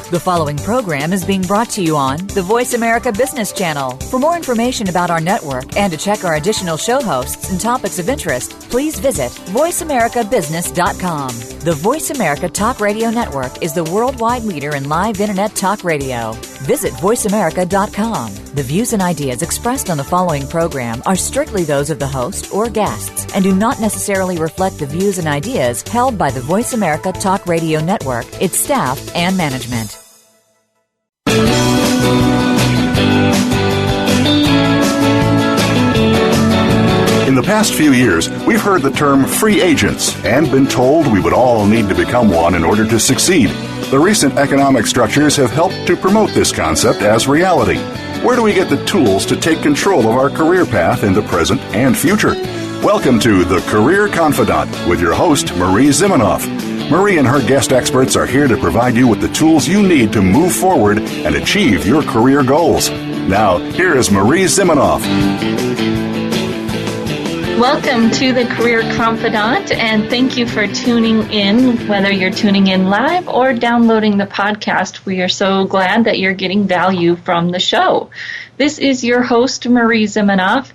The following program is being brought to you on the Voice America Business Channel. For more information about our network and to check our additional show hosts and topics of interest, please visit voiceamericabusiness.com. The Voice America Talk Radio Network is the worldwide leader in live Internet talk radio. Visit voiceamerica.com. The views and ideas expressed on the following program are strictly those of the host or guests and do not necessarily reflect the views and ideas held by the Voice America Talk Radio Network, its staff, and management. In the past few years, we've heard the term free agents and been told we would all need to become one in order to succeed. The recent economic structures have helped to promote this concept as reality. Where do we get the tools to take control of our career path in the present and future? Welcome to The Career Confidant with your host, Marie Zimenoff. Marie and her guest experts are here to provide you with the tools you need to move forward and achieve your career goals. Now, here is Marie Zimenoff. Welcome to the Career Confidant, and thank you for tuning in, whether you're tuning in live or downloading the podcast. We are so glad that you're getting value from the show. This is your host, Marie Zimenoff,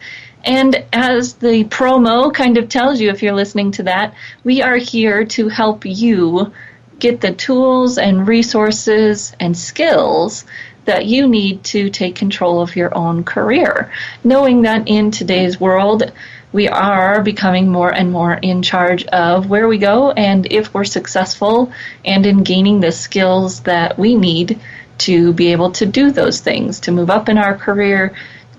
and as the promo kind of tells you, if you're listening to that, we are here to help you get the tools and resources and skills that you need to take control of your own career, knowing that in today's world, we are becoming more and more in charge of where we go and if we're successful and in gaining the skills that we need to be able to do those things, to move up in our career,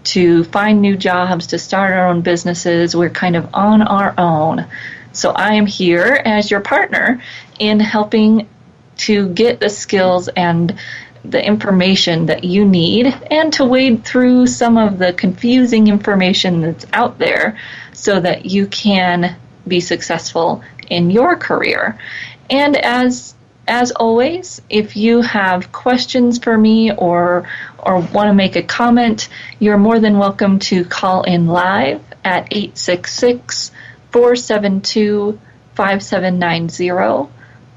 to find new jobs, to start our own businesses. We're kind of on our own. So I am here as your partner in helping to get the skills and the information that you need and to wade through some of the confusing information that's out there so that you can be successful in your career. And as always, if you have questions for me or want to make a comment, you're more than welcome to call in live at 866-472-5790,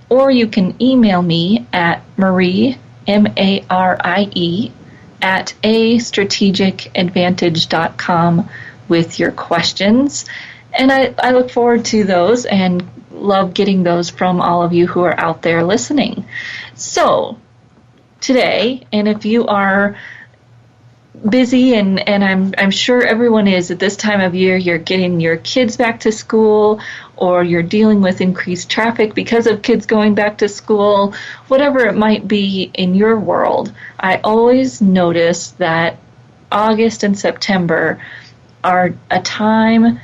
or you can email me at Marie, M-A-R-I-E, at astrategicadvantage.com with your questions. And I look forward to those and love getting those from all of you who are out there listening. So today, and if you are busy, and I'm sure everyone is at this time of year, you're getting your kids back to school, or you're dealing with increased traffic because of kids going back to school, whatever it might be in your world, I always notice that August and September are a time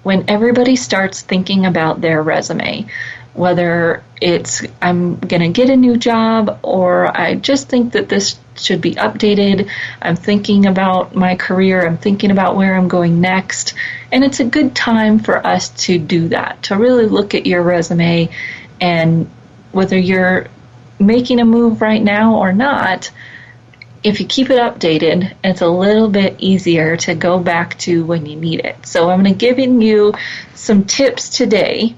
when everybody starts thinking about their resume, whether it's I'm going to get a new job or I just think that this should be updated. I'm thinking about my career. I'm thinking about where I'm going next. And it's a good time for us to do that, to really look at your resume, and whether you're making a move right now or not, if you keep it updated, it's a little bit easier to go back to when you need it. So I'm going to give you some tips today.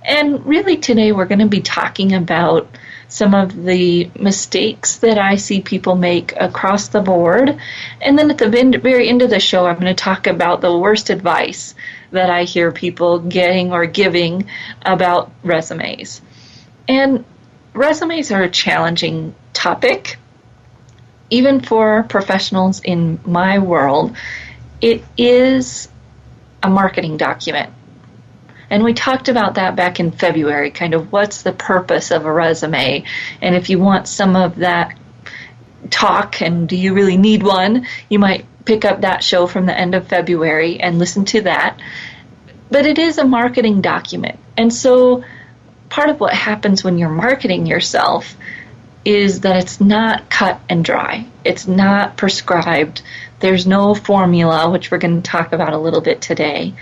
And really today we're going to be talking about some of the mistakes that I see people make across the board. And then at the very end of the show, I'm going to talk about the worst advice that I hear people getting or giving about resumes. And resumes are a challenging topic. Even for professionals in my world, it is a marketing document. And we talked about that back in February, kind of what's the purpose of a resume. And if you want some of that talk and do you really need one, you might pick up that show from the end of February and listen to that. But it is a marketing document. And so part of what happens when you're marketing yourself is that it's not cut and dry. It's not prescribed. There's no formula, which we're going to talk about a little bit today.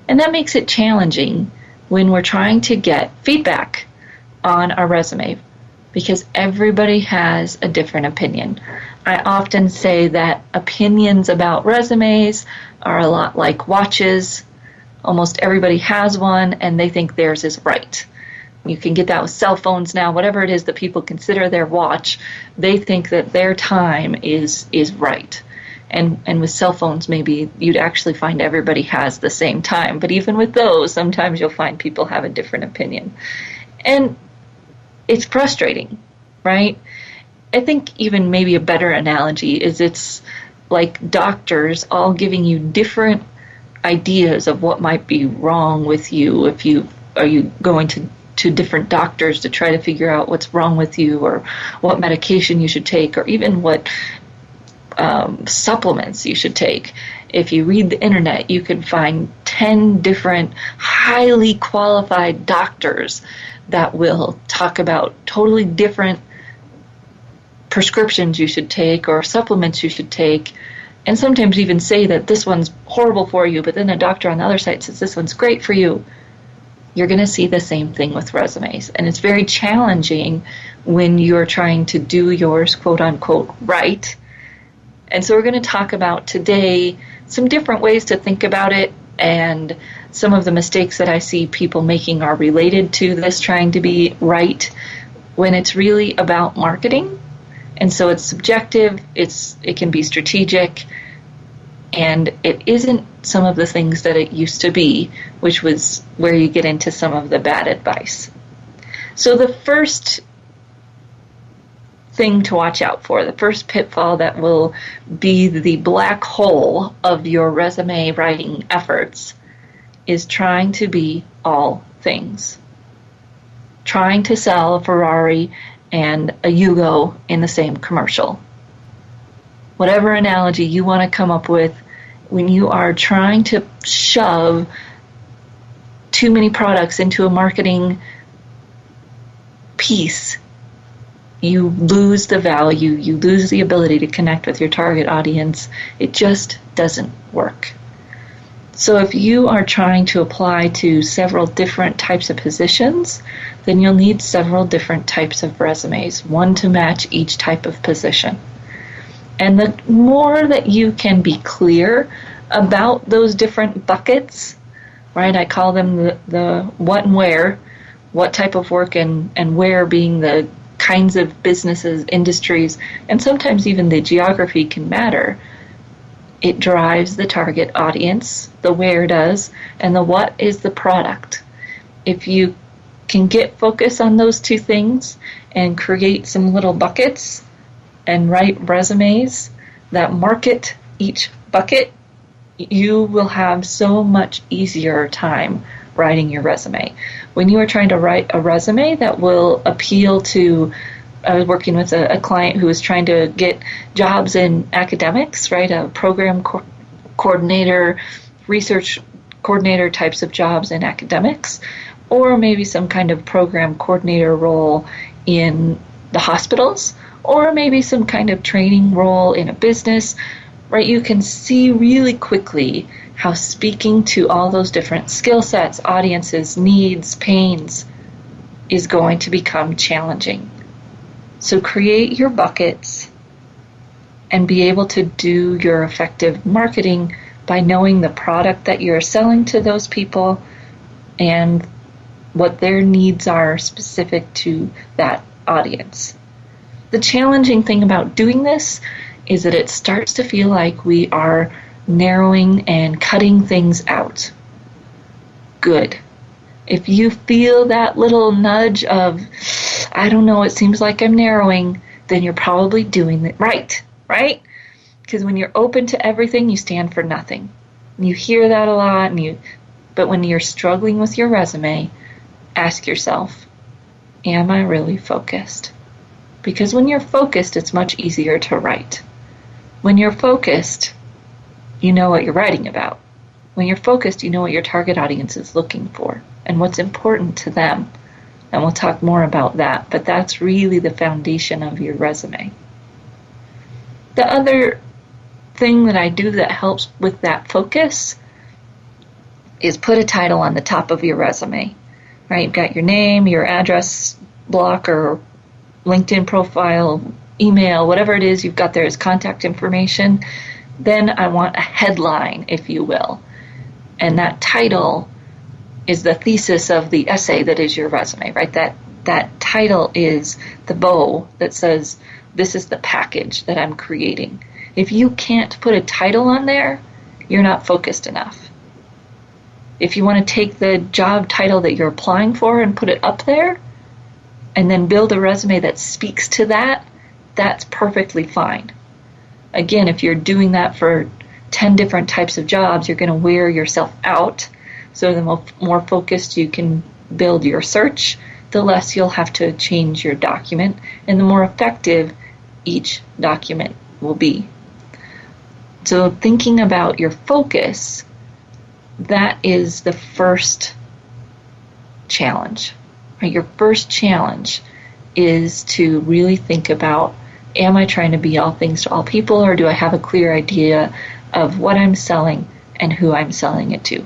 And that makes it challenging when we're trying to get feedback on our resume, because everybody has a different opinion. I often say that opinions about resumes are a lot like watches. Almost everybody has one, and they think theirs is right. You can get that with cell phones now, whatever it is that people consider their watch, they think that their time is right. And with cell phones, maybe you'd actually find everybody has the same time. But even with those, sometimes you'll find people have a different opinion. And it's frustrating, right? I think even maybe a better analogy is it's like doctors all giving you different ideas of what might be wrong with you. Are you going to different doctors to try to figure out what's wrong with you, or what medication you should take, or even what supplements you should take. If you read the internet, you could find 10 different highly qualified doctors that will talk about totally different prescriptions you should take or supplements you should take, and sometimes even say that this one's horrible for you, but then a doctor on the other side says this one's great for you. You're going to see the same thing with resumes. And it's very challenging when you're trying to do yours, quote unquote, right. And so we're going to talk about today some different ways to think about it, and some of the mistakes that I see people making are related to this trying to be right when it's really about marketing. And so it's subjective, it can be strategic, and it isn't some of the things that it used to be, which was where you get into some of the bad advice. So the first thing to watch out for, the first pitfall that will be the black hole of your resume writing efforts, is trying to be all things. Trying to sell a Ferrari and a Yugo in the same commercial. Whatever analogy you want to come up with, when you are trying to shove too many products into a marketing piece, you lose the value, you lose the ability to connect with your target audience. It just doesn't work. So if you are trying to apply to several different types of positions, then you'll need several different types of resumes, one to match each type of position. And the more that you can be clear about those different buckets, right? I call them the what and where, what type of work and where being the kinds of businesses, industries, and sometimes even the geography can matter. It drives the target audience, the where does, and the what is the product. If you can get focus on those two things and create some little buckets and write resumes that market each bucket, you will have so much easier time writing your resume. When you are trying to write a resume that will appeal to, I was working with a client who was trying to get jobs in academics, right? A program coordinator, research coordinator types of jobs in academics, or maybe some kind of program coordinator role in the hospitals, or maybe some kind of training role in a business, right? You can see really quickly how speaking to all those different skill sets, audiences, needs, pains is going to become challenging. So create your buckets and be able to do your effective marketing by knowing the product that you're selling to those people and what their needs are specific to that audience. The challenging thing about doing this is that it starts to feel like we are narrowing and cutting things out. Good. If you feel that little nudge of, I don't know, it seems like I'm narrowing, then you're probably doing it right? Because when you're open to everything, you stand for nothing. You hear that a lot, but when you're struggling with your resume, ask yourself, am I really focused? Because when you're focused, it's much easier to write. When you're focused, you know what you're writing about. When you're focused, you know what your target audience is looking for and what's important to them. And we'll talk more about that, but that's really the foundation of your resume. The other thing that I do that helps with that focus is put a title on the top of your resume. Right? You've got your name, your address block or LinkedIn profile, email, whatever it is you've got there as contact information. Then I want a headline, if you will. And that title is the thesis of the essay that is your resume, right? That title is the bow that says, this is the package that I'm creating. If you can't put a title on there, you're not focused enough. If you want to take the job title that you're applying for and put it up there, and then build a resume that speaks to that, that's perfectly fine. Again, if you're doing that for 10 different types of jobs, you're going to wear yourself out. So the more focused you can build your search, the less you'll have to change your document, and the more effective each document will be. So thinking about your focus, that is the first challenge. Right? Your first challenge is to really think about, am I trying to be all things to all people, or do I have a clear idea of what I'm selling and who I'm selling it to?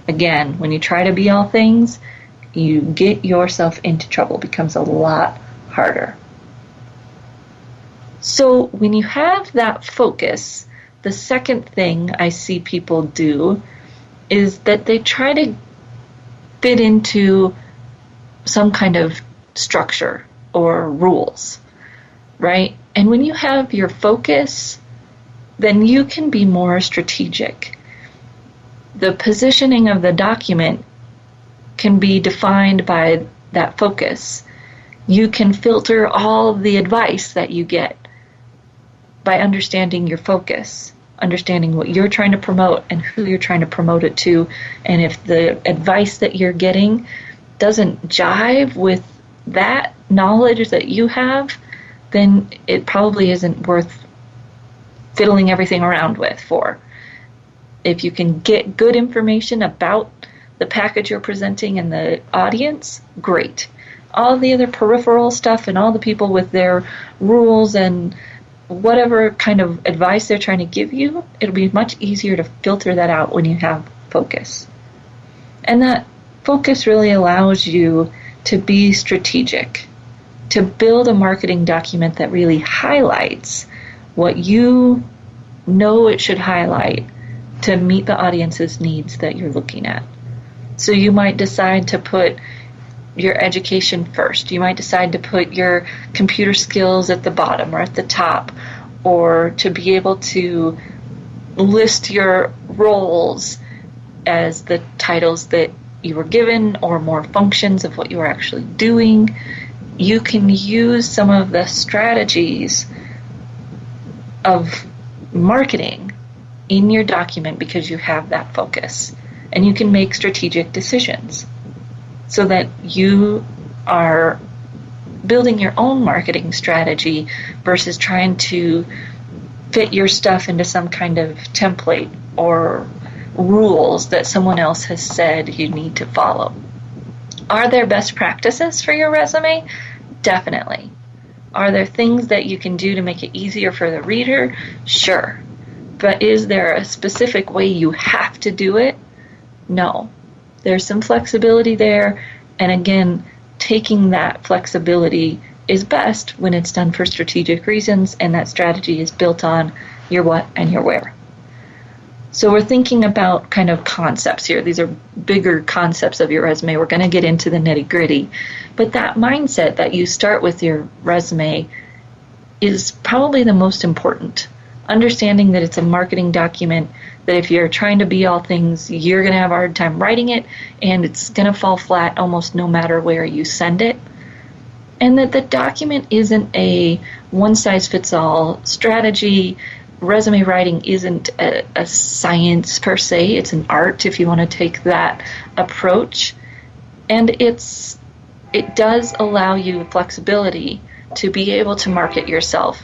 Again, when you try to be all things, you get yourself into trouble. It becomes a lot harder. So when you have that focus, the second thing I see people do is that they try to fit into some kind of structure or rules, right? And when you have your focus, then you can be more strategic. The positioning of the document can be defined by that focus. You can filter all the advice that you get by understanding your focus, understanding what you're trying to promote and who you're trying to promote it to. And if the advice that you're getting doesn't jive with that knowledge that you have, then it probably isn't worth fiddling everything around with for. If you can get good information about the package you're presenting and the audience, great. All the other peripheral stuff and all the people with their rules and whatever kind of advice they're trying to give you, it'll be much easier to filter that out when you have focus. And that focus really allows you to be strategic, to build a marketing document that really highlights what you know it should highlight to meet the audience's needs that you're looking at. So you might decide to put your education first. You might decide to put your computer skills at the bottom or at the top, or to be able to list your roles as the titles that you were given or more functions of what you were actually doing. You can use some of the strategies of marketing in your document because you have that focus, and you can make strategic decisions so that you are building your own marketing strategy versus trying to fit your stuff into some kind of template or rules that someone else has said you need to follow. Are there best practices for your resume? Definitely. Are there things that you can do to make it easier for the reader? Sure. But is there a specific way you have to do it? No. There's some flexibility there, and again, taking that flexibility is best when it's done for strategic reasons, and that strategy is built on your what and your where. So we're thinking about kind of concepts here. These are bigger concepts of your resume. We're going to get into the nitty-gritty. But that mindset that you start with your resume is probably the most important. Understanding that it's a marketing document, that if you're trying to be all things, you're going to have a hard time writing it, and it's going to fall flat almost no matter where you send it. And that the document isn't a one-size-fits-all strategy. Resume writing isn't a science per se. It's an art if you want to take that approach. And it does allow you flexibility to be able to market yourself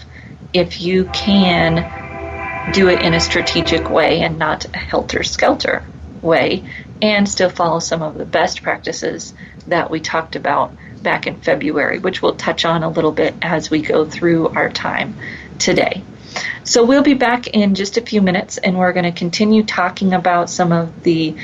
if you can do it in a strategic way and not a helter-skelter way, and still follow some of the best practices that we talked about back in February, which we'll touch on a little bit as we go through our time today. So we'll be back in just a few minutes, and we're going to continue talking about some of the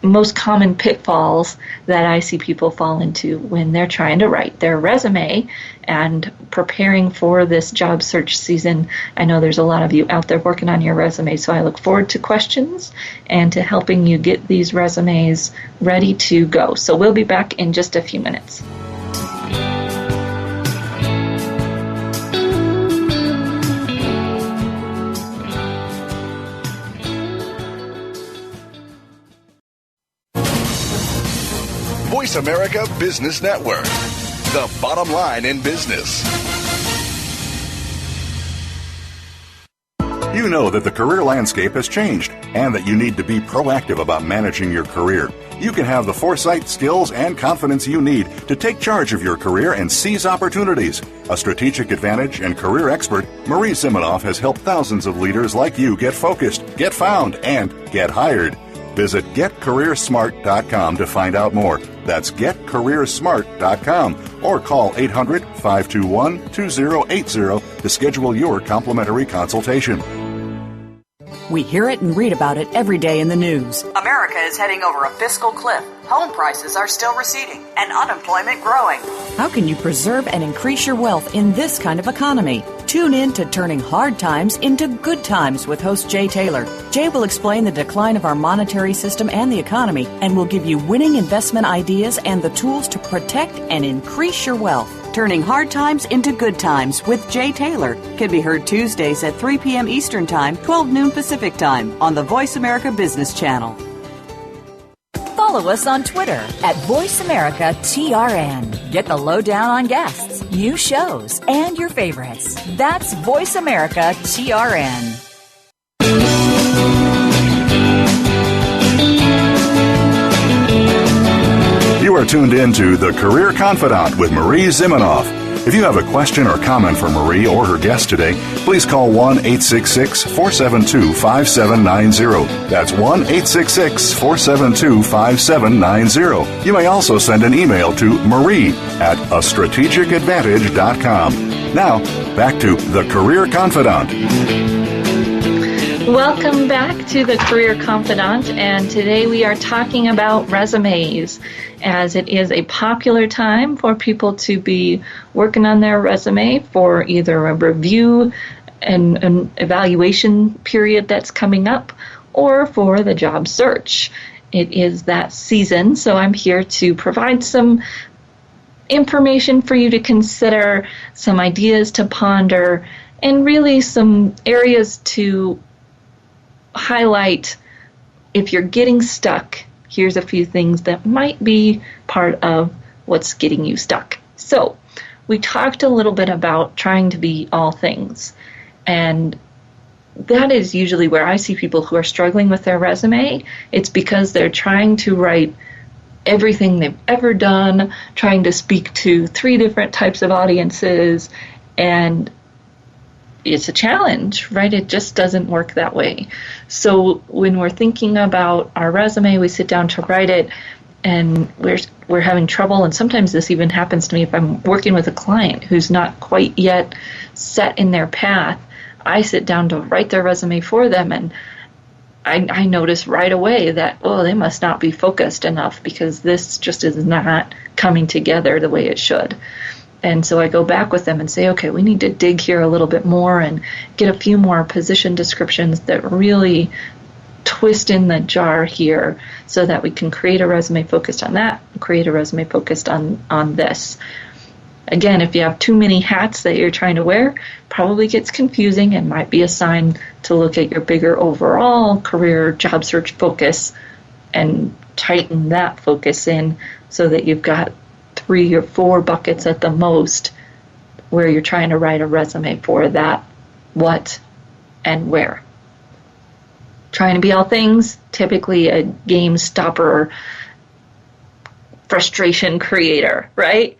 most common pitfalls that I see people fall into when they're trying to write their resume and preparing for this job search season. I know there's a lot of you out there working on your resume, so I look forward to questions and to helping you get these resumes ready to go. So we'll be back in just a few minutes. Voice America Business Network, the bottom line in business. You know that the career landscape has changed and that you need to be proactive about managing your career. You can have the foresight, skills, and confidence you need to take charge of your career and seize opportunities. A strategic advantage and career expert, Marie Zimenoff has helped thousands of leaders like you get focused, get found, and get hired. Visit getcareersmart.com to find out more. That's getcareersmart.com or call 800-521-2080 to schedule your complimentary consultation. We hear it and read about it every day in the news. America is heading over a fiscal cliff. Home prices are still receding and unemployment growing. How can you preserve and increase your wealth in this kind of economy? Tune in to Turning Hard Times into Good Times with host Jay Taylor. Jay will explain the decline of our monetary system and the economy and will give you winning investment ideas and the tools to protect and increase your wealth. Turning Hard Times into Good Times with Jay Taylor can be heard Tuesdays at 3 p.m. Eastern Time, 12 noon Pacific Time on the Voice America Business Channel. Follow us on Twitter at VoiceAmericaTRN. Get the lowdown on guests, new shows, and your favorites. That's VoiceAmericaTRN. You are tuned in to The Career Confidante with Marie Zimenoff. If you have a question or comment for Marie or her guest today, please call 1-866-472-5790. That's 1-866-472-5790. You may also send an email to marie@astrategicadvantage.com. Now, back to The Career Confidante. Welcome back to the Career Confidante, and today we are talking about resumes, as it is a popular time for people to be working on their resume for either a review and an evaluation period that's coming up, or for the job search. It is that season, so I'm here to provide some information for you to consider, some ideas to ponder, and really some areas to highlight. If you're getting stuck, here's a few things that might be part of what's getting you stuck. So, we talked a little bit about trying to be all things, and that is usually where I see people who are struggling with their resume. It's because they're trying to write everything they've ever done, trying to speak to 3 different types of audiences, and it's a challenge, right? It just doesn't work that way. So when we're thinking about our resume, we sit down to write it, and we're having trouble. And sometimes this even happens to me if I'm working with a client who's not quite yet set in their path. I sit down to write their resume for them, and I notice right away that, they must not be focused enough because this just is not coming together the way it should. And so I go back with them and say, okay, we need to dig here a little bit more and get a few more position descriptions that really twist in the jar here so that we can create a resume focused on that, create a resume focused on this. Again, if you have too many hats that you're trying to wear, probably gets confusing and might be a sign to look at your bigger overall career job search focus and tighten that focus in so that you've got 3 or 4 buckets at the most where you're trying to write a resume for that, what, and where. Trying to be all things, typically a game stopper, frustration creator, right?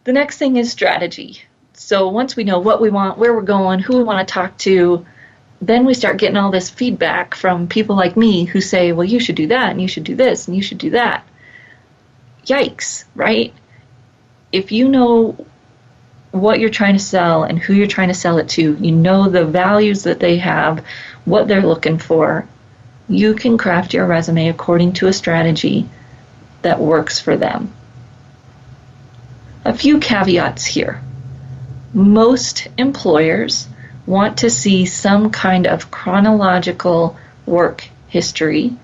The next thing is strategy. So once we know what we want, where we're going, who we want to talk to, then we start getting all this feedback from people like me who say, well, you should do that, and you should do this, and you should do that. Yikes, right? If you know what you're trying to sell and who you're trying to sell it to, you know the values that they have, what they're looking for, you can craft your resume according to a strategy that works for them. A few caveats here. Most employers want to see some kind of chronological work history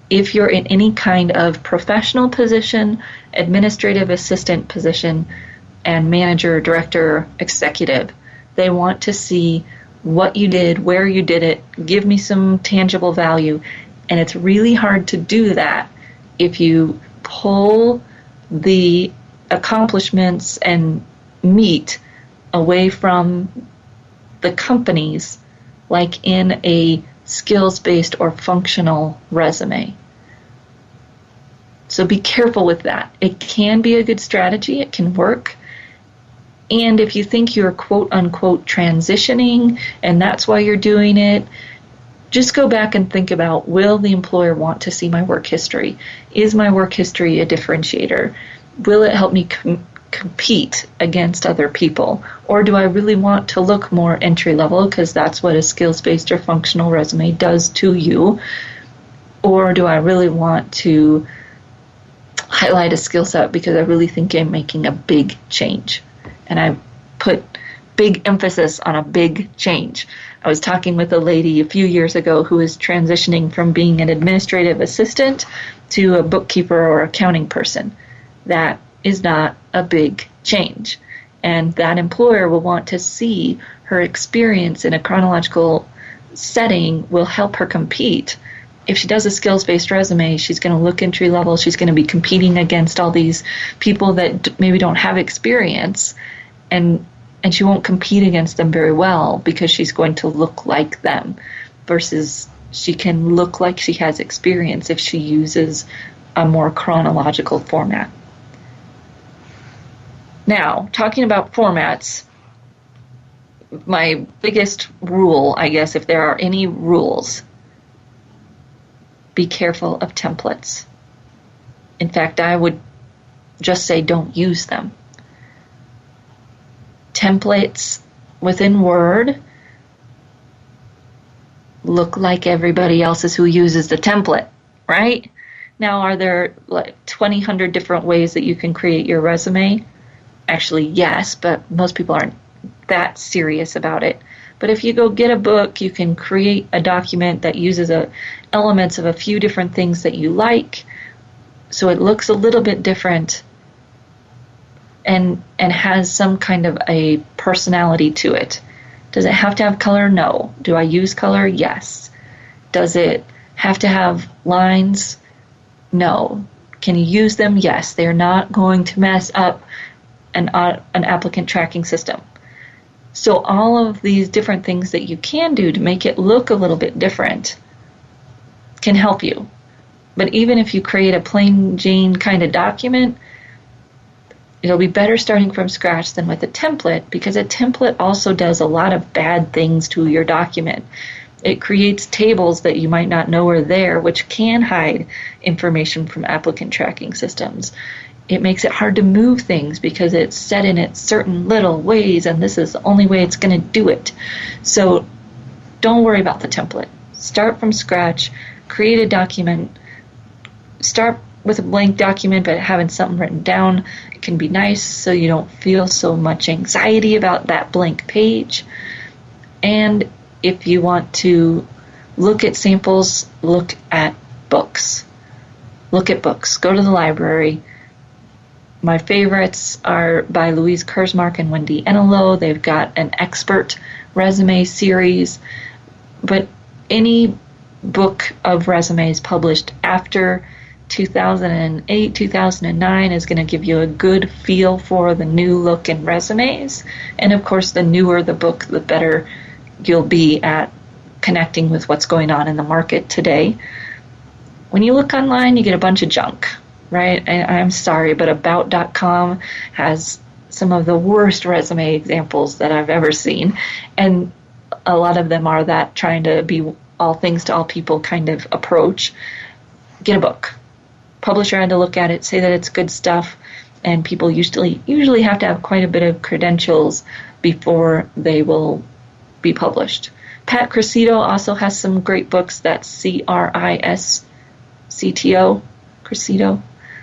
if you're in any kind of professional position, administrative assistant position, and manager, director, executive. They want to see what you did, where you did it, give me some tangible value. And it's really hard to do that if you pull the accomplishments and meat away from the companies, like in a skills-based or functional resume. So be careful with that. It can be a good strategy. It can work. And if you think you're quote-unquote transitioning and that's why you're doing it, just go back and think about, will the employer want to see my work history? Is my work history a differentiator? Will it help me compete against other people? Or do I really want to look more entry level because that's what a skills-based or functional resume does to you? Or do I really want to highlight a skill set because I really think I'm making a big change? And I put big emphasis on a big change. I was talking with a lady a few years ago who is transitioning from being an administrative assistant to a bookkeeper or accounting person. That is not a big change. And that employer will want to see her experience in a chronological setting will help her compete. If she does a skills-based resume, she's going to look entry level. She's going to be competing against all these people that maybe don't have experience, and she won't compete against them very well because she's going to look like them, versus she can look like she has experience if she uses a more chronological format. Now, talking about formats, my biggest rule, I guess, if there are any rules, be careful of templates. In fact, I would just say don't use them. Templates within Word look like everybody else's who uses the template, right? Now, are there like 2,000 different ways that you can create your resume? Actually, yes, but most people aren't that serious about it. But if you go get a book, you can create a document that uses elements of a few different things that you like, so it looks a little bit different and has some kind of a personality to it. Does it have to have color? No. Do I use color? Yes. Does it have to have lines? No. Can you use them? Yes. They're not going to mess up an applicant tracking system. So all of these different things that you can do to make it look a little bit different can help you. But even if you create a plain Jane kind of document, it'll be better starting from scratch than with a template, because a template also does a lot of bad things to your document. It creates tables that you might not know are there, which can hide information from applicant tracking systems. It makes it hard to move things because it's set in its certain little ways, and this is the only way it's going to do it. So don't worry about the template. Start from scratch, create a document, start with a blank document, but having something written down can be nice so you don't feel so much anxiety about that blank page. And if you want to look at samples, look at books. Look at books. Go to the library. My favorites are by Louise Kurzmark and Wendy Enelo. They've got an expert resume series. But any book of resumes published after 2008, 2009 is going to give you a good feel for the new look in resumes. And of course, the newer the book, the better you'll be at connecting with what's going on in the market today. When you look online, you get a bunch of junk, right? And I'm sorry, but About.com has some of the worst resume examples that I've ever seen. And a lot of them are that trying to be all things to all people kind of approach. Get a book. Publisher had to look at it, say that it's good stuff, and people usually have to have quite a bit of credentials before they will be published. Pat Cricito also has some great books. That's Criscto, Cricito.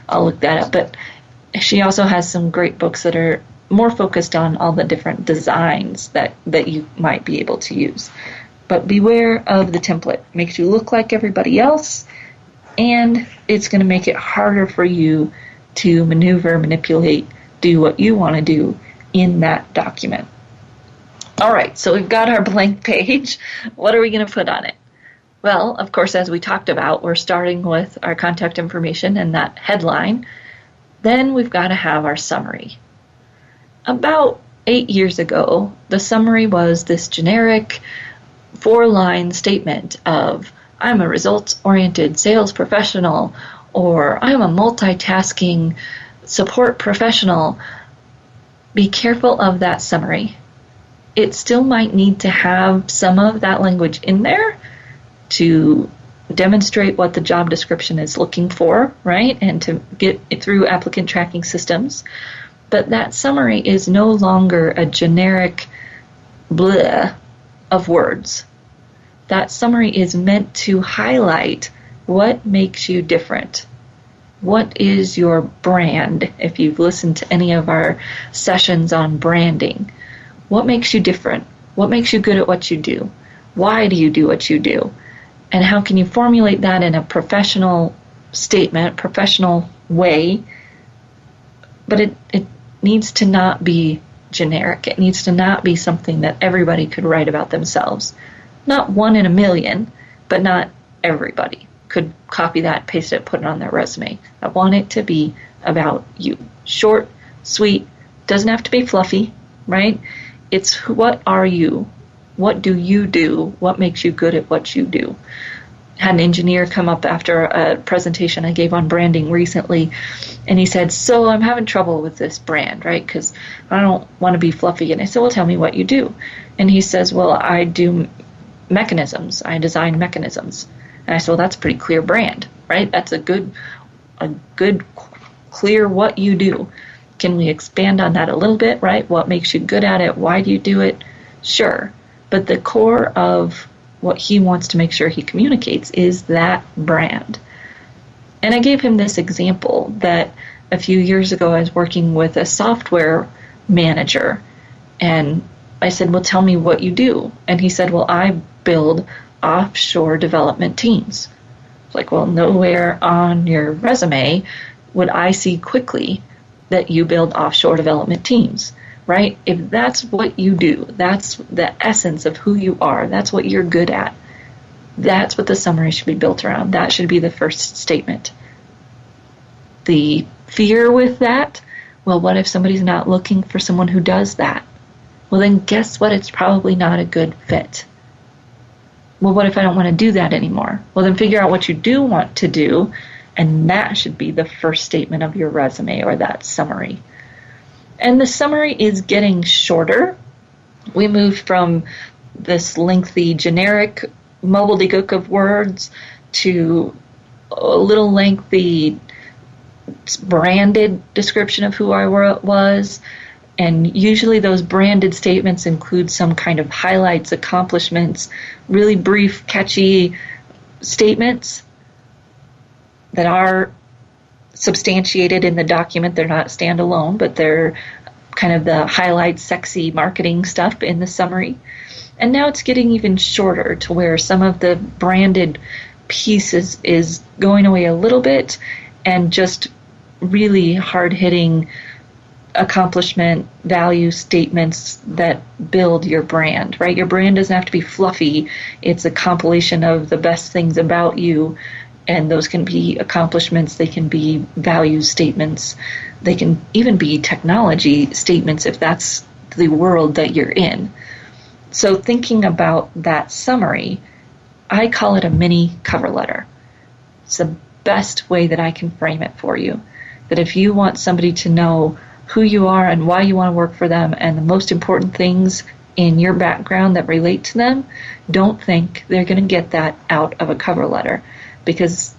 I'll look that up. But she also has some great books that are more focused on all the different designs that you might be able to use. But beware of the template. It makes you look like everybody else, and it's going to make it harder for you to maneuver, manipulate, do what you want to do in that document. All right, so we've got our blank page. What are we going to put on it? Well, of course, as we talked about, we're starting with our contact information and that headline. Then we've got to have our summary. About 8 years ago, the summary was this generic 4-line statement of, I'm a results-oriented sales professional, or I'm a multitasking support professional. Be careful of that summary. It still might need to have some of that language in there to demonstrate what the job description is looking for, right? And to get it through applicant tracking systems. But that summary is no longer a generic bleh of words. That summary is meant to highlight what makes you different. What is your brand? If you've listened to any of our sessions on branding, what makes you different? What makes you good at what you do? Why do you do what you do? And how can you formulate that in a professional statement, professional way? But it needs to not be generic. It needs to not be something that everybody could write about themselves. Not 1 in a million, but not everybody could copy that, paste it, put it on their resume. I want it to be about you. Short, sweet, doesn't have to be fluffy, right? It's what are you? What do you do? What makes you good at what you do? Had an engineer come up after a presentation I gave on branding recently, and he said, so I'm having trouble with this brand, right? Because I don't want to be fluffy. And I said, well, tell me what you do. And he says, well, I do mechanisms. I design mechanisms. And I said, well, that's a pretty clear brand, right? That's a good, clear what you do. Can we expand on that a little bit, right? What makes you good at it? Why do you do it? Sure. But the core of what he wants to make sure he communicates is that brand. And I gave him this example that a few years ago I was working with a software manager, and I said, well, tell me what you do. And he said, well, I build offshore development teams. It's like, well, nowhere on your resume would I see quickly that you build offshore development teams, right? If that's what you do, that's the essence of who you are, that's what you're good at, that's what the summary should be built around. That should be the first statement. The fear with that, well, what if somebody's not looking for someone who does that? Well, then guess what? It's probably not a good fit. Well, what if I don't want to do that anymore? Well, then figure out what you do want to do, and that should be the first statement of your resume or that summary. And the summary is getting shorter. We moved from this lengthy generic gobbledygook of words to a little lengthy branded description of who I was. And usually those branded statements include some kind of highlights, accomplishments, really brief, catchy statements that are substantiated in the document. They're not standalone, but they're kind of the highlights, sexy marketing stuff in the summary. And now it's getting even shorter to where some of the branded pieces is going away a little bit, and just really hard-hitting accomplishment value statements that build your brand, right? Your brand doesn't have to be fluffy. It's a compilation of the best things about you, and those can be accomplishments, they can be value statements, they can even be technology statements if that's the world that you're in. So thinking about that summary, I call it a mini cover letter. It's the best way that I can frame it for you. That if you want somebody to know who you are and why you want to work for them and the most important things in your background that relate to them, don't think they're going to get that out of a cover letter, because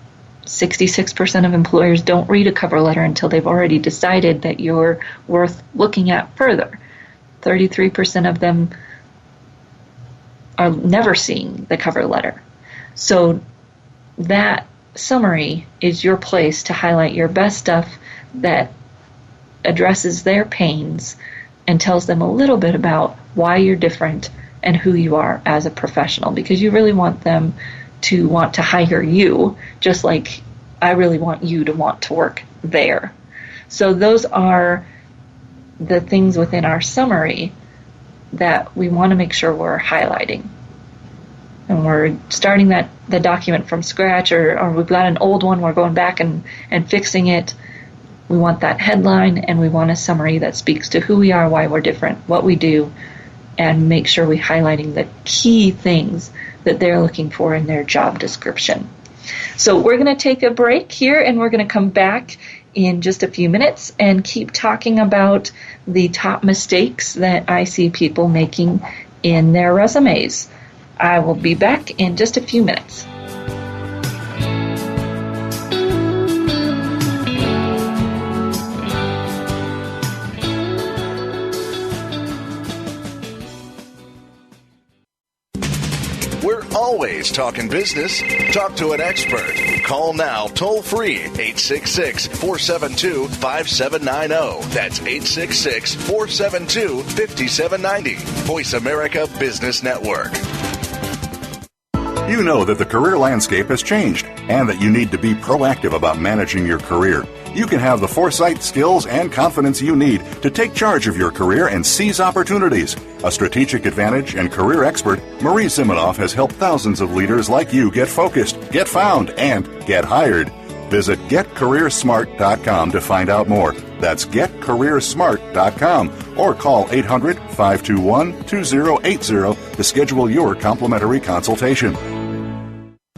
66% of employers don't read a cover letter until they've already decided that you're worth looking at further. 33% of them are never seeing the cover letter. So that summary is your place to highlight your best stuff that addresses their pains and tells them a little bit about why you're different and who you are as a professional, because you really want them to want to hire you, just like I really want you to want to work there. So those are the things within our summary that we want to make sure we're highlighting. And we're starting the document from scratch, or we've got an old one, we're going back and fixing it. We want that headline, and we want a summary that speaks to who we are, why we're different, what we do, and make sure we're highlighting the key things that they're looking for in their job description. So we're going to take a break here, and we're going to come back in just a few minutes and keep talking about the top mistakes that I see people making in their resumes. I will be back in just a few minutes. We're always talking business. Talk to an expert. Call now toll free 866-472-5790. That's 866-472-5790. Voice America Business Network. You know that the career landscape has changed and that you need to be proactive about managing your career. You can have the foresight, skills, and confidence you need to take charge of your career and seize opportunities. A strategic advantage and career expert, Marie Zimenoff has helped thousands of leaders like you get focused, get found, and get hired. Visit getcareersmart.com to find out more. That's getcareersmart.com, or call 800-521-2080 to schedule your complimentary consultation.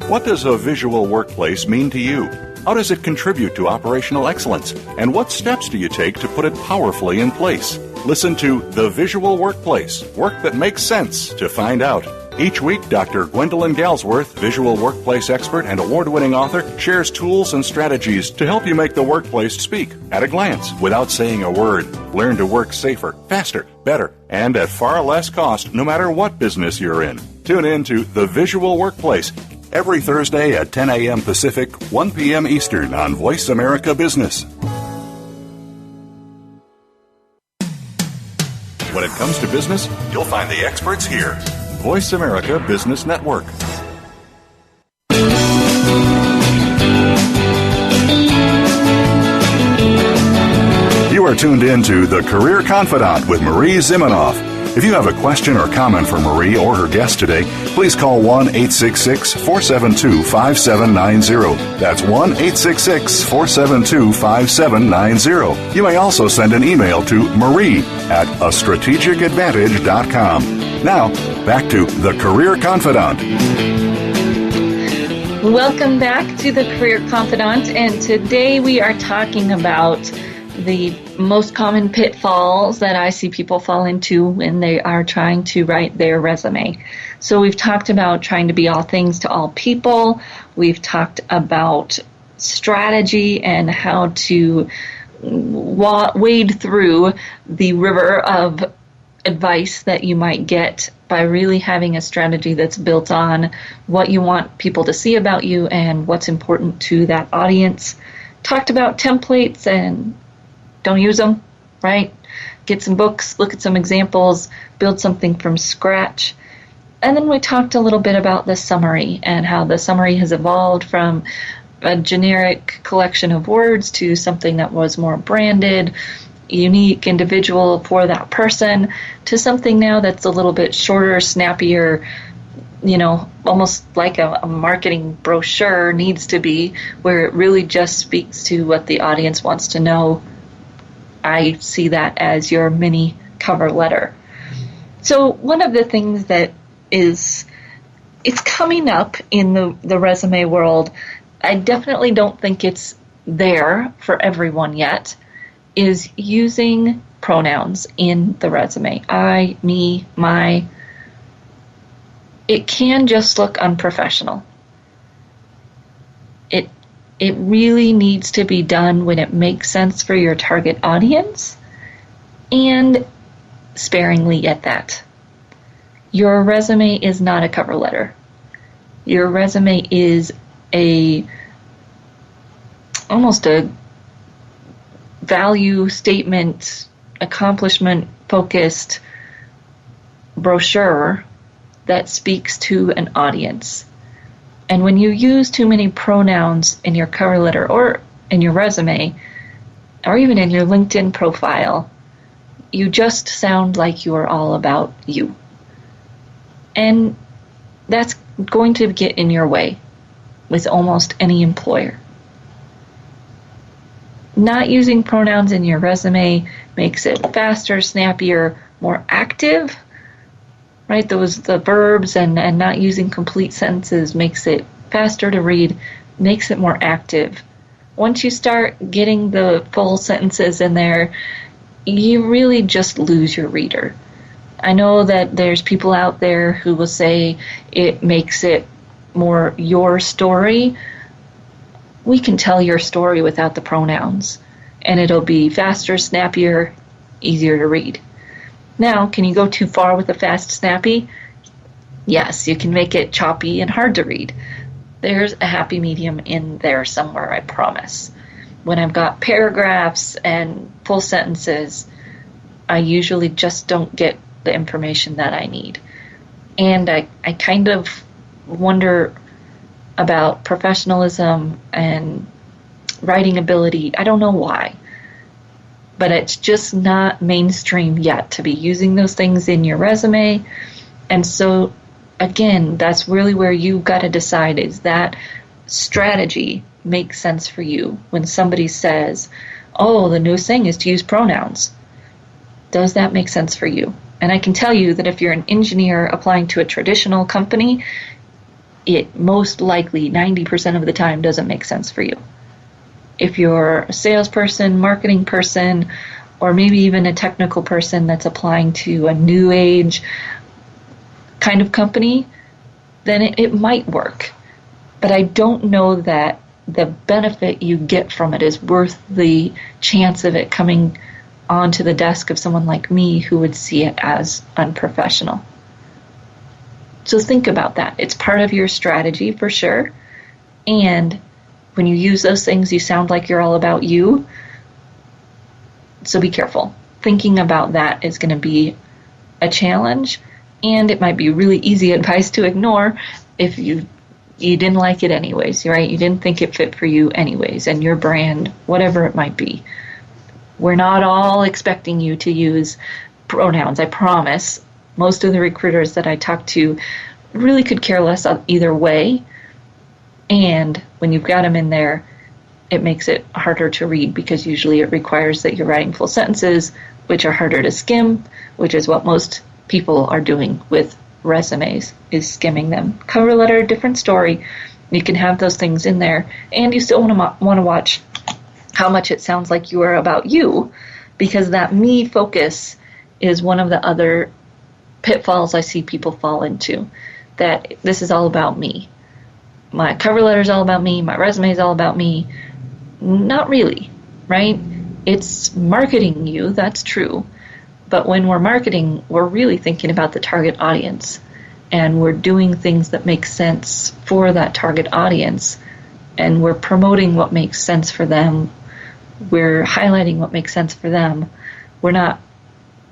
What does a visual workplace mean to you? How does it contribute to operational excellence? And what steps do you take to put it powerfully in place? Listen to The Visual Workplace, work that makes sense, to find out. Each week, Dr. Gwendolyn Galsworth, visual workplace expert and award-winning author, shares tools and strategies to help you make the workplace speak at a glance without saying a word. Learn to work safer, faster, better, and at far less cost, no matter what business you're in. Tune in to The Visual Workplace every Thursday at 10 a.m. Pacific, 1 p.m. Eastern on Voice America Business. When it comes to business, you'll find the experts here. Voice America Business Network. You are tuned in to The Career Confidant with Marie Zimenoff. If you have a question or comment for Marie or her guest today, please call 1-866-472-5790. That's 1-866-472-5790. You may also send an email to marie@astrategicadvantage.com. Now, back to The Career Confidant. Welcome back to The Career Confidant, and today we are talking about the most common pitfalls that I see people fall into when they are trying to write their resume. So we've talked about trying to be all things to all people. We've talked about strategy and how to wade through the river of advice that you might get by really having a strategy that's built on what you want people to see about you and what's important to that audience. Talked about templates and don't use them, right? Get some books, look at some examples, build something from scratch. And then we talked a little bit about the summary and how the summary has evolved from a generic collection of words to something that was more branded, unique, individual for that person, to something now that's a little bit shorter, snappier, almost like a marketing brochure needs to be, where it really just speaks to what the audience wants to know. I see that as your mini cover letter. So one of the things that it's coming up in the resume world, I definitely don't think it's there for everyone yet, is using pronouns in the resume. I, me, my. It can just look unprofessional. It really needs to be done when it makes sense for your target audience, and sparingly at that. Your resume is not a cover letter. Your resume is almost a value statement, accomplishment focused brochure that speaks to an audience. And when you use too many pronouns in your cover letter or in your resume, or even in your LinkedIn profile, you just sound like you are all about you. And that's going to get in your way with almost any employer. Not using pronouns in your resume makes it faster, snappier, more active, right? The verbs and not using complete sentences makes it faster to read, makes it more active. Once you start getting the full sentences in there, you really just lose your reader. I know that there's people out there who will say it makes it more your story. We can tell your story without the pronouns, and it'll be faster, snappier, easier to read. Now, can you go too far with the fast, snappy? Yes, you can make it choppy and hard to read. There's a happy medium in there somewhere, I promise. When I've got paragraphs and full sentences, I usually just don't get the information that I need. And I kind of wonder about professionalism and writing ability. I don't know why, but it's just not mainstream yet to be using those things in your resume. And so, again, that's really where you've got to decide, is that strategy makes sense for you when somebody says, oh, the newest thing is to use pronouns. Does that make sense for you? And I can tell you that if you're an engineer applying to a traditional company, it most likely 90% of the time doesn't make sense for you. If you're a salesperson, marketing person, or maybe even a technical person that's applying to a new age kind of company, then it might work. But I don't know that the benefit you get from it is worth the chance of it coming onto the desk of someone like me who would see it as unprofessional. So think about that. It's part of your strategy for sure. And when you use those things, you sound like you're all about you. So be careful. Thinking about that is going to be a challenge, and it might be really easy advice to ignore if you didn't like it anyways, right? You didn't think it fit for you anyways, and your brand, whatever it might be. We're not all expecting you to use pronouns, I promise. Most of the recruiters that I talk to really could care less either way. And when you've got them in there, it makes it harder to read because usually it requires that you're writing full sentences, which are harder to skim, which is what most people are doing with resumes, is skimming them. Cover letter, different story. You can have those things in there, and you still want to watch how much it sounds like you are about you, because that me focus is one of the other pitfalls I see people fall into, that this is all about me. My cover letter is all about me, my resume is all about me. Not really, right? It's marketing you, that's true. But when we're marketing, we're really thinking about the target audience, and we're doing things that make sense for that target audience, and we're promoting what makes sense for them. We're highlighting what makes sense for them. We're not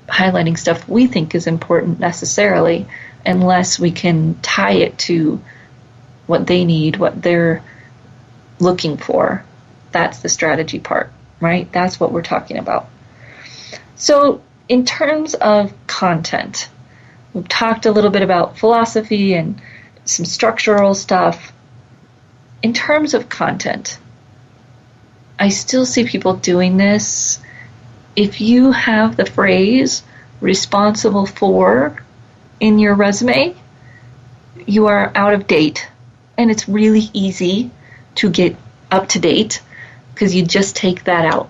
highlighting stuff we think is important necessarily, unless we can tie it to what they need, what they're looking for. That's the strategy part, right? That's what we're talking about. So in terms of content, we've talked a little bit about philosophy and some structural stuff. In terms of content, I still see people doing this. If you have the phrase responsible for in your resume, you are out of date. And it's really easy to get up to date because you just take that out.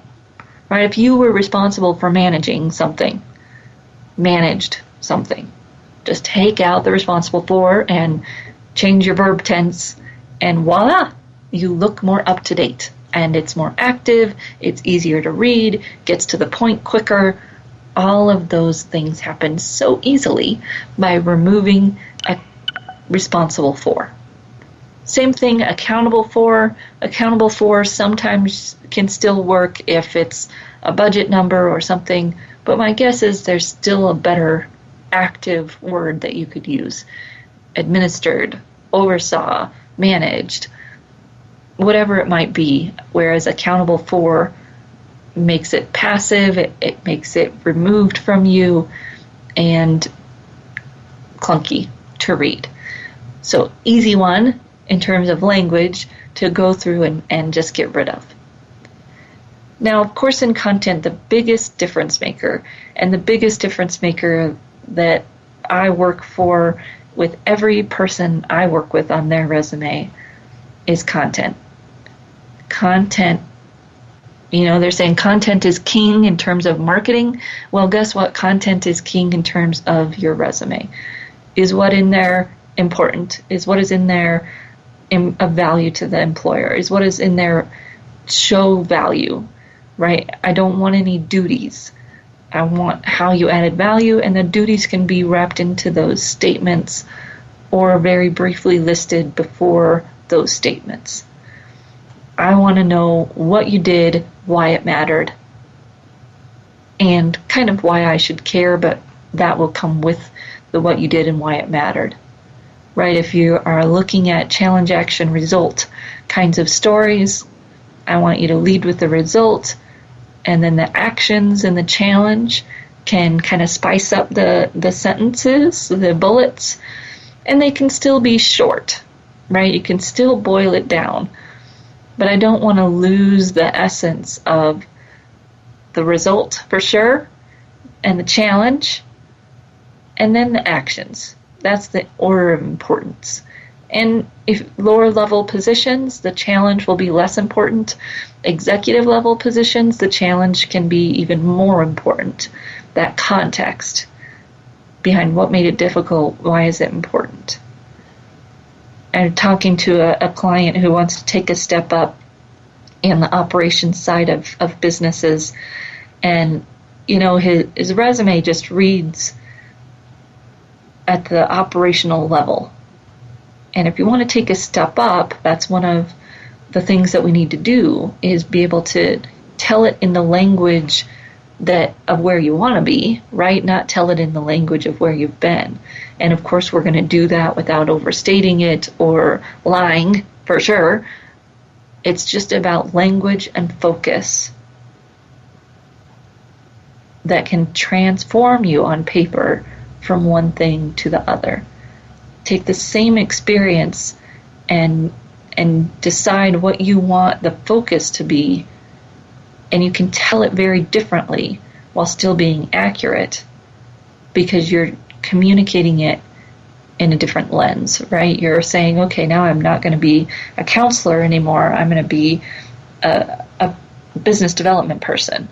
Right? If you were responsible for managed something, just take out the responsible for and change your verb tense, and voila, you look more up to date. And it's more active, it's easier to read, gets to the point quicker, all of those things happen so easily by removing a responsible for. Same thing, accountable for. Accountable for sometimes can still work if it's a budget number or something, but my guess is there's still a better active word that you could use. Administered, oversaw, managed, whatever it might be, whereas accountable for makes it passive, it makes it removed from you, and clunky to read. So easy one in terms of language to go through and just get rid of. Now, of course, in content, the biggest difference maker, and the biggest difference maker that I work for with every person I work with on their resume is content. Content, they're saying content is king in terms of marketing. Well, guess what? Content is king in terms of your resume. Is what in there important? Is what is in there of value to the employer? Is what is in there show value, right? I don't want any duties. I want how you added value, and the duties can be wrapped into those statements or very briefly listed before those statements. I want to know what you did, why it mattered, and kind of why I should care, but that will come with the what you did and why it mattered. Right? If you are looking at challenge, action, result kinds of stories, I want you to lead with the result, and then the actions and the challenge can kind of spice up the sentences, the bullets, and they can still be short, right? You can still boil it down, but I don't want to lose the essence of the result for sure, and the challenge, and then the actions. That's the order of importance. And if lower level positions, the challenge will be less important. Executive level positions, the challenge can be even more important. That context behind what made it difficult, why is it important? I'm talking to a client who wants to take a step up in the operations side of businesses, and his resume just reads at the operational level. And if you want to take a step up, that's one of the things that we need to do, is be able to tell it in the language of where you want to be, right? Not tell it in the language of where you've been. And of course, we're going to do that without overstating it or lying, for sure. It's just about language and focus that can transform you on paper from one thing to the other. Take the same experience and decide what you want the focus to be, and you can tell it very differently while still being accurate, because you're communicating it in a different lens, right? You're saying, okay, now I'm not going to be a counselor anymore. I'm going to be a business development person.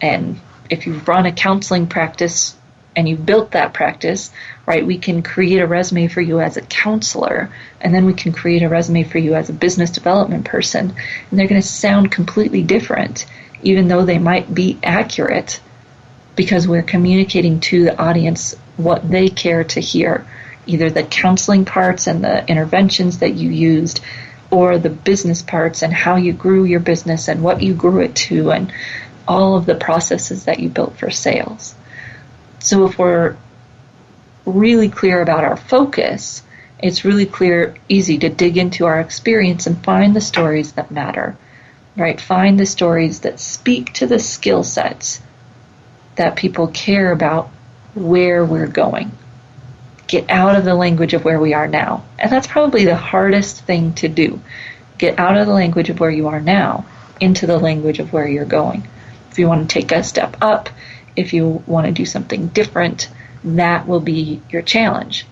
And if you run a counseling practice and you built that practice, right, we can create a resume for you as a counselor, and then we can create a resume for you as a business development person, and they're going to sound completely different, even though they might be accurate, because we're communicating to the audience what they care to hear, either the counseling parts and the interventions that you used, or the business parts and how you grew your business and what you grew it to, and all of the processes that you built for sales. So if we're really clear about our focus, it's really easy to dig into our experience and find the stories that matter, right? Find the stories that speak to the skill sets that people care about where we're going. Get out of the language of where we are now. And that's probably the hardest thing to do. Get out of the language of where you are now into the language of where you're going. If you want to take a step up, if you want to do something different, that will be your challenge.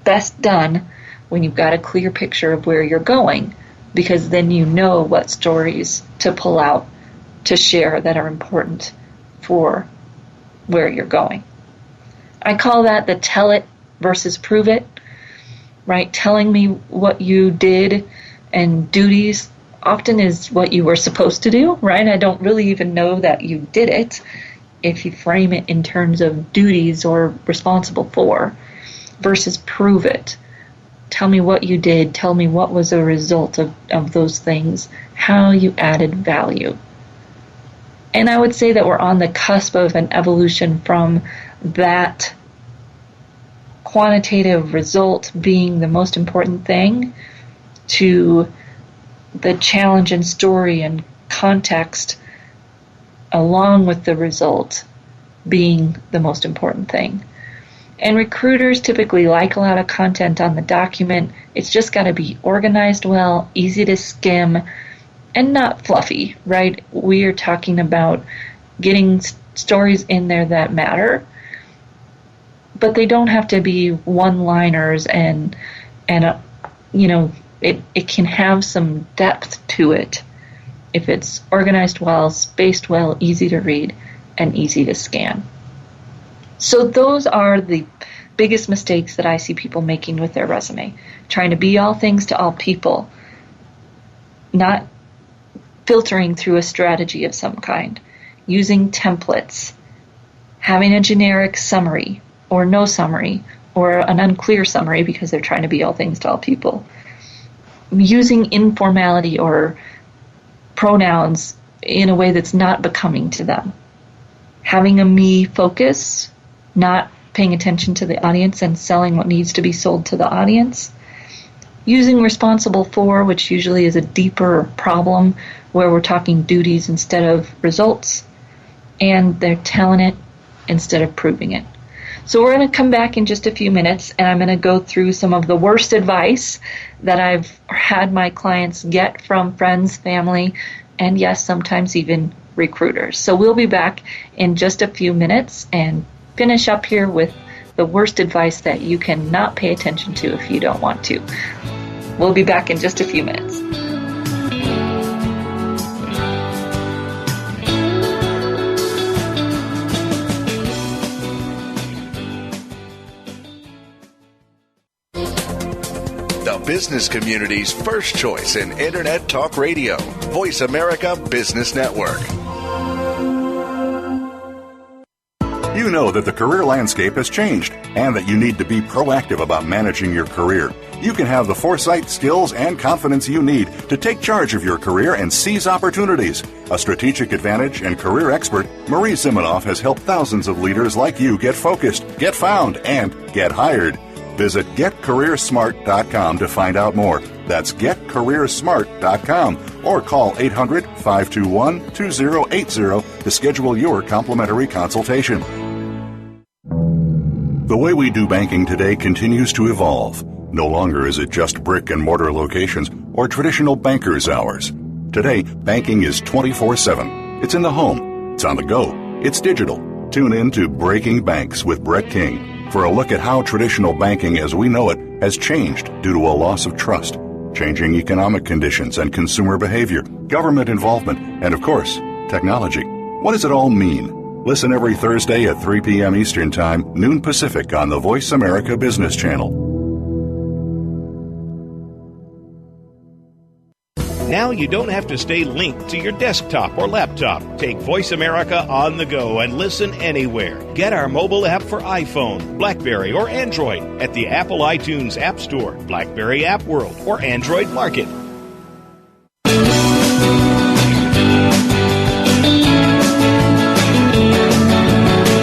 Best done when you've got a clear picture of where you're going, because then you know what stories to pull out to share that are important for where you're going. I call that the tell it versus prove it, right? Telling me what you did and duties often is what you were supposed to do, right? I don't really even know that you did it. if you frame it in terms of duties or responsible for, versus prove it. Tell me what you did. Tell me what was a result of those things, how you added value. And I would say that we're on the cusp of an evolution from that quantitative result being the most important thing to the challenge and story and context along with the result being the most important thing. And recruiters typically like a lot of content on the document. It's just got to be organized well, easy to skim, and not fluffy, right? We are talking about getting stories in there that matter, but they don't have to be one-liners and it can have some depth to it if it's organized well, spaced well, easy to read, and easy to scan. So those are the biggest mistakes that I see people making with their resume. Trying to be all things to all people, not filtering through a strategy of some kind, using templates, having a generic summary or no summary or an unclear summary because they're trying to be all things to all people, using informality or pronouns in a way that's not becoming to them, having a me focus, not paying attention to the audience and selling what needs to be sold to the audience, using responsible for, which usually is a deeper problem where we're talking duties instead of results, and they're telling it instead of proving it. So we're going to come back in just a few minutes, and I'm going to go through some of the worst advice that I've had my clients get from friends, family, and yes, sometimes even recruiters. So we'll be back in just a few minutes and finish up here with the worst advice that you cannot pay attention to if you don't want to. We'll be back in just a few minutes. The business community's first choice in Internet Talk Radio. Voice America Business Network. You know that the career landscape has changed and that you need to be proactive about managing your career. You can have the foresight, skills, and confidence you need to take charge of your career and seize opportunities. A strategic advantage and career expert, Marie Zimenoff has helped thousands of leaders like you get focused, get found, and get hired. Visit getcareersmart.com to find out more. That's getcareersmart.com or call 800-521-2080 to schedule your complimentary consultation. The way we do banking today continues to evolve. No longer is it just brick and mortar locations or traditional banker's hours. Today, banking is 24/7. It's in the home. It's on the go. It's digital. Tune in to Breaking Banks with Brett King for a look at how traditional banking as we know it has changed due to a loss of trust, changing economic conditions and consumer behavior, government involvement, and of course, technology. What does it all mean? Listen every Thursday at 3 p.m. Eastern Time, noon Pacific on the Voice America Business Channel. Now you don't have to stay linked to your desktop or laptop. Take Voice America on the go and listen anywhere. Get our mobile app for iPhone, BlackBerry, or Android at the Apple iTunes App Store, BlackBerry App World, or Android Market.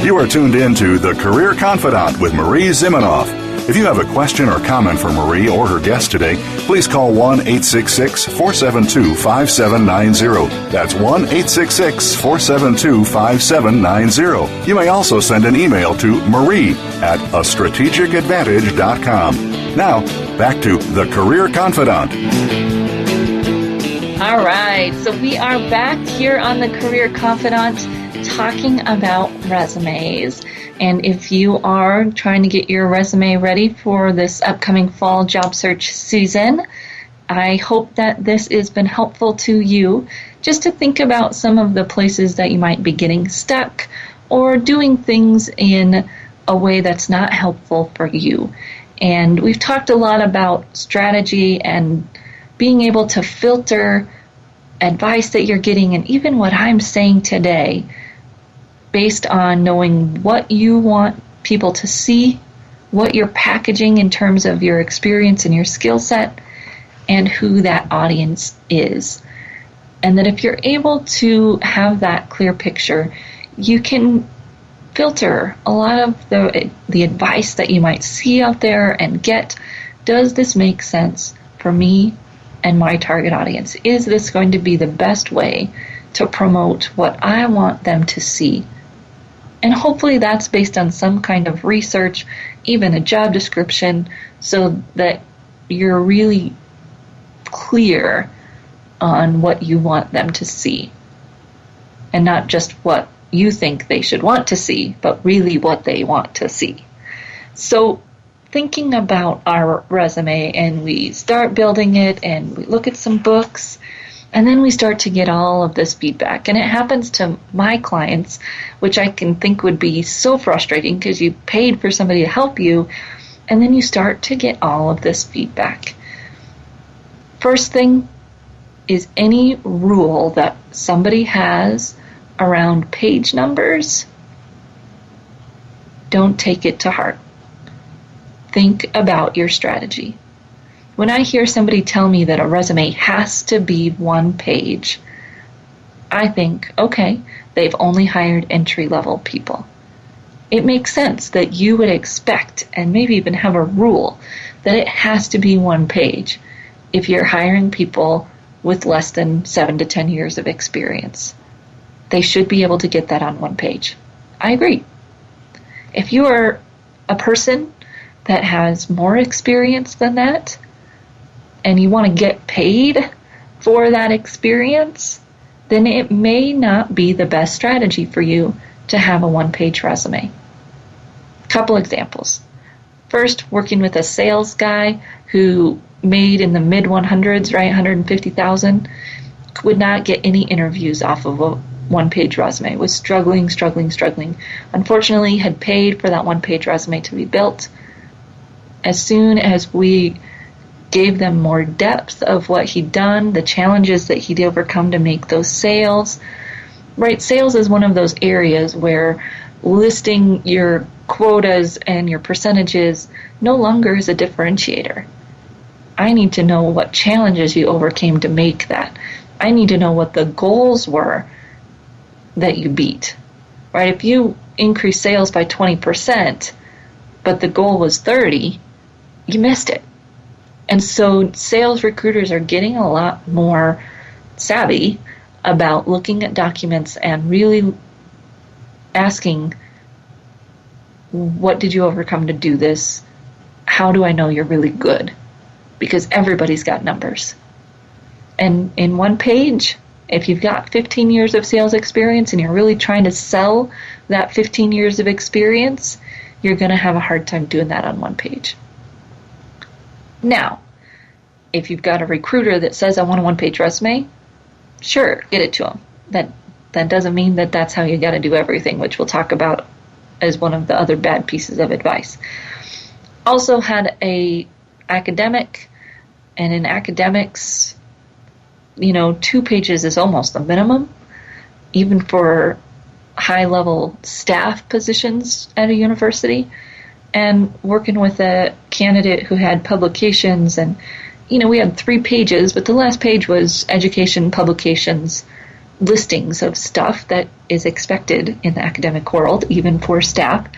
You are tuned in to The Career Confidante with Marie Zimenoff. If you have a question or comment for Marie or her guest today, please call 1-866-472-5790. That's 1-866-472-5790. You may also send an email to marie@astrategicadvantage.com. Now, back to The Career Confidante. All right, so we are back here on The Career Confidante talking about resumes. And if you are trying to get your resume ready for this upcoming fall job search season, I hope that this has been helpful to you just to think about some of the places that you might be getting stuck or doing things in a way that's not helpful for you. And we've talked a lot about strategy and being able to filter advice that you're getting, and even what I'm saying today based on knowing what you want people to see, what you're packaging in terms of your experience and your skill set, and who that audience is. And that if you're able to have that clear picture, you can filter a lot of the advice that you might see out there and get. Does this make sense for me and my target audience? Is this going to be the best way to promote what I want them to see? And hopefully that's based on some kind of research, even a job description, so that you're really clear on what you want them to see. And not just what you think they should want to see, but really what they want to see. So thinking about our resume, and we start building it, and we look at some books, and then we start to get all of this feedback. And it happens to my clients, which I can think would be so frustrating because you paid for somebody to help you, and then you start to get all of this feedback. First thing is, any rule that somebody has around page numbers, don't take it to heart. Think about your strategy. When I hear somebody tell me that a resume has to be one page, I think, okay, they've only hired entry-level people. It makes sense that you would expect, and maybe even have a rule, that it has to be one page if you're hiring people with less than 7 to 10 years of experience. They should be able to get that on one page. I agree. If you are a person that has more experience than that, and you want to get paid for that experience, then it may not be the best strategy for you to have a one-page resume. Couple examples. First, working with a sales guy who made in the mid-100s, right, 150,000, would not get any interviews off of a one-page resume, was struggling. Unfortunately, had paid for that one-page resume to be built. As soon as we gave them more depth of what he'd done, the challenges that he'd overcome to make those sales. Right, sales is one of those areas where listing your quotas and your percentages no longer is a differentiator. I need to know what challenges you overcame to make that. I need to know what the goals were that you beat. Right, if you increase sales by 20%, but the goal was 30, you missed it. And so sales recruiters are getting a lot more savvy about looking at documents and really asking, what did you overcome to do this? How do I know you're really good? Because everybody's got numbers. And in one page, if you've got 15 years of sales experience and you're really trying to sell that 15 years of experience, you're going to have a hard time doing that on one page. Now, if you've got a recruiter that says, I want a one-page resume, sure, get it to them. That doesn't mean that that's how you got to do everything, which we'll talk about as one of the other bad pieces of advice. Also had a academic, and in academics, 2 pages is almost the minimum, even for high-level staff positions at a university. And working with a candidate who had publications, and we had 3 pages, but the last page was education, publications, listings of stuff that is expected in the academic world, even for staff.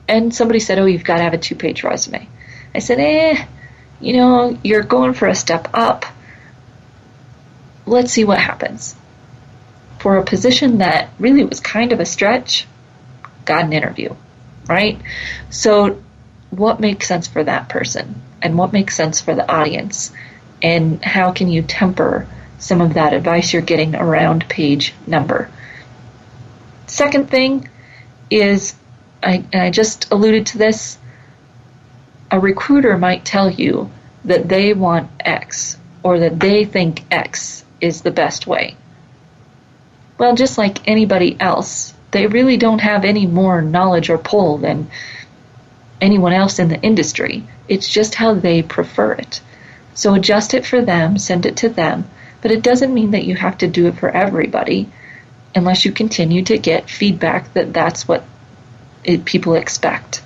And somebody said, oh, you've got to have a 2-page resume. I said, you're going for a step up. Let's see what happens. For a position that really was kind of a stretch, got an interview, right? So what makes sense for that person? And what makes sense for the audience? And how can you temper some of that advice you're getting around page number? Second thing is, I just alluded to this, a recruiter might tell you that they want X, or that they think X is the best way. Well, just like anybody else, they really don't have any more knowledge or pull than anyone else in the industry. It's just how they prefer it. So adjust it for them, send it to them, but it doesn't mean that you have to do it for everybody. unless you continue to get feedback that that's what people expect.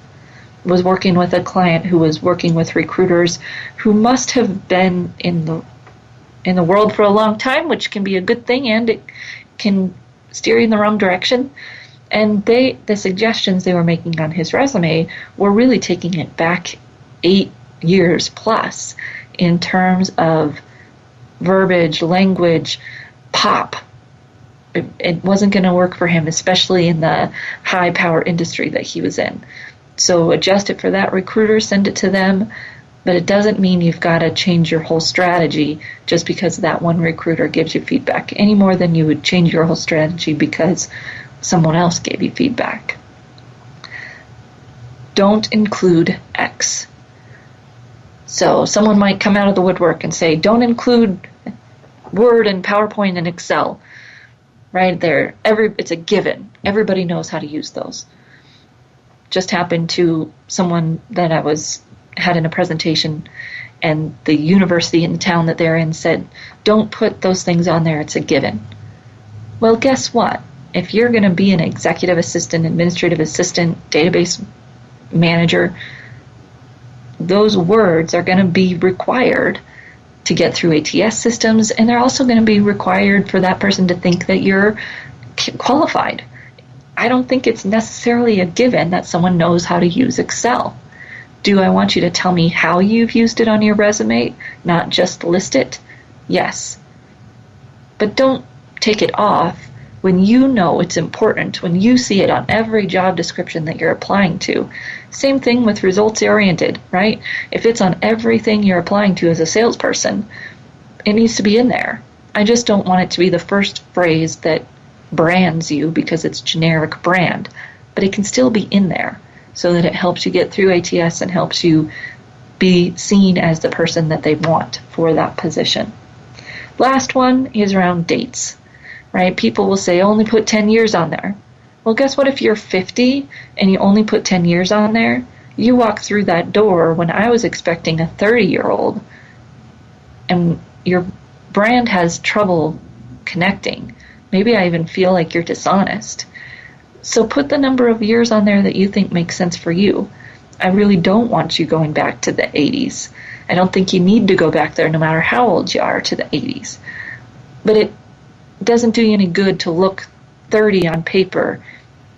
Was working with a client who was working with recruiters who must have been in the world for a long time, which can be a good thing, and it can steer you in the wrong direction. And the suggestions they were making on his resume were really taking it back 8 years plus in terms of verbiage, language, pop. It wasn't going to work for him, especially in the high power industry that he was in. So adjust it for that recruiter, send it to them, but it doesn't mean you've got to change your whole strategy just because that one recruiter gives you feedback, any more than you would change your whole strategy because someone else gave you feedback. Don't include X. So someone might come out of the woodwork and say, don't include Word and PowerPoint and Excel. Right there, it's a given. Everybody knows how to use those. Just happened to someone that I had in a presentation, and the university in the town that they're in said, don't put those things on there, it's a given. Well, guess what? If you're going to be an executive assistant, administrative assistant, database manager, those words are going to be required to get through ATS systems, and they're also going to be required for that person to think that you're qualified. I don't think it's necessarily a given that someone knows how to use Excel. Do I want you to tell me how you've used it on your resume, not just list it? Yes. But don't take it off when you know it's important, when you see it on every job description that you're applying to. Same thing with results-oriented, right? If it's on everything you're applying to as a salesperson, it needs to be in there. I just don't want it to be the first phrase that brands you because it's generic brand, but it can still be in there so that it helps you get through ATS and helps you be seen as the person that they want for that position. Last one is around dates, right? People will say, only put 10 years on there. Well, guess what? If you're 50 and you only put 10 years on there, you walk through that door when I was expecting a 30-year-old, and your brand has trouble connecting. Maybe I even feel like you're dishonest. So put the number of years on there that you think makes sense for you. I really don't want you going back to the 80s. I don't think you need to go back there no matter how old you are to the 80s. But it doesn't do you any good to look 30 on paper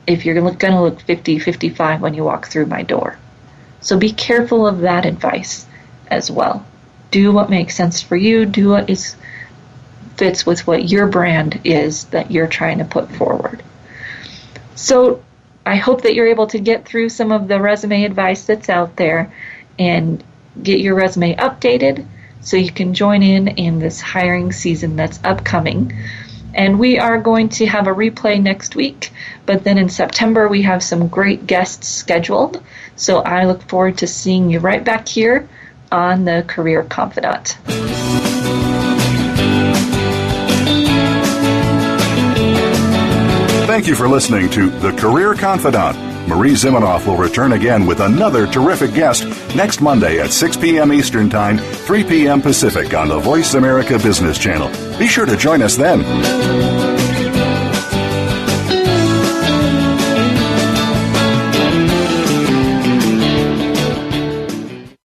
if you're going to look 50, 55 when you walk through my door. So be careful of that advice as well. Do what makes sense for you. Do what fits with what your brand is that you're trying to put forward. So I hope that you're able to get through some of the resume advice that's out there and get your resume updated so you can join in this hiring season that's upcoming. And we are going to have a replay next week, but then in September we have some great guests scheduled. So I look forward to seeing you right back here on the Career Confidant. Thank you for listening to The Career Confidant. Marie Zimenoff will return again with another terrific guest next Monday at 6 p.m. Eastern Time, 3 p.m. Pacific on the Voice America Business Channel. Be sure to join us then.